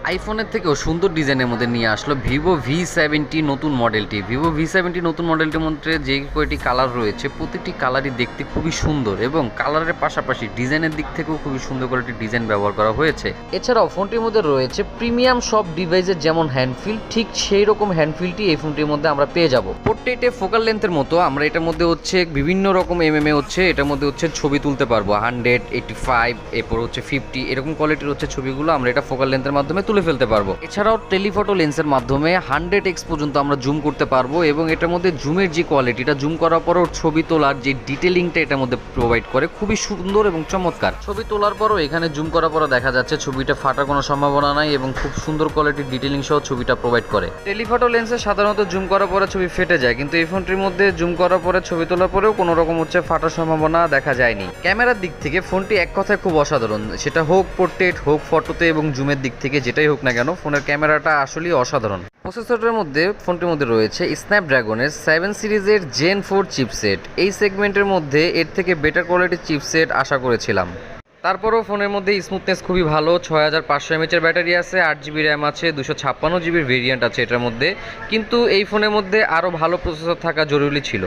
আইফোনের থেকেও সুন্দর ডিজাইনের মধ্যে নিয়ে আসলো ভিভো V70 নতুন মডেলটি। ভিভো V70 নতুন মডেলটির মধ্যে যে কয়টি কালার রয়েছে প্রতিটি কালারই দেখতে খুবই সুন্দর এবং কালারের পাশাপাশি ডিজাইনের দিক থেকেও খুবই সুন্দর করে একটি ডিজাইন ব্যবহার করা হয়েছে। এছাড়াও ফোনটির মধ্যে রয়েছে প্রিমিয়াম সব ডিভাইসের যেমন হ্যান্ডফিল, ঠিক সেই রকম হ্যান্ডফিলটি এই ফোনটির মধ্যে আমরা পেয়ে যাব। পোর্ট্রেটে ফোকাল লেন্থের মতো আমরা এটার মধ্যে হচ্ছে বিভিন্ন রকম এমএমএ হচ্ছে এটার মধ্যে হচ্ছে ছবি তুলতে পারবো 100, 85, এরপর হচ্ছে 50 এরকম কোয়ালিটির হচ্ছে ছবিগুলো আমরা এটা ফোকাল লেন্থের মাধ্যমে তুলে ফেলতে পারবো। এছাড়াও টেলিফটো লেন্সের মাধ্যমে 100x পর্যন্ত আমরা জুম করতে পারবো এবং এটার মধ্যে জুমের যে কোয়ালিটিটা, জুম করার পরও ছবি তোলার যে ডিটেলিংটা এটার মধ্যে প্রোভাইড করে খুবই সুন্দর এবং চমৎকার। ছবি তোলার পরও এখানে জুম করার পরও দেখা যাচ্ছে ছবিটা ফাটার কোনো সম্ভাবনা নাই এবং খুব সুন্দর কোয়ালিটির ডিটেলিং সহ ছবিটা প্রোভাইড করে। টেলিফটো লেন্সে সাধারণত জুম করার পরে ছবি ফেটে যায়, কিন্তু এই ফোনটির মধ্যে জুম করার পরে ছবি তোলার পরেও কোনো রকম হচ্ছে ফাটার সম্ভাবনা দেখা যায়নি। ক্যামেরার দিক থেকে ফোনটি এক কথায় খুব অসাধারণ, সেটা হোক পোর্ট্রেট হোক ফটোতে এবং জুমের দিক থেকে যেটাই হোক না কেন ফোনের ক্যামেরাটা আসলেই অসাধারণ। প্রসেসরের মধ্যে ফোনটির মধ্যে রয়েছে স্ন্যাপড্রাগনের 7 সিরিজের Gen 4 চিপসেট। এই সেগমেন্টের মধ্যে এর থেকে বেটার কোয়ালিটির চিপসেট আশা করেছিলাম। তারপরেও ফোনের মধ্যে স্মুথনেস খুবই ভালো, 6500 mAh ব্যাটারি আছে, 8GB র্যাম আছে, 256GB ভেরিয়েন্ট আছে এটার মধ্যে, কিন্তু এই ফোনের মধ্যে আরও ভালো প্রসেসর থাকা জরুরি ছিল।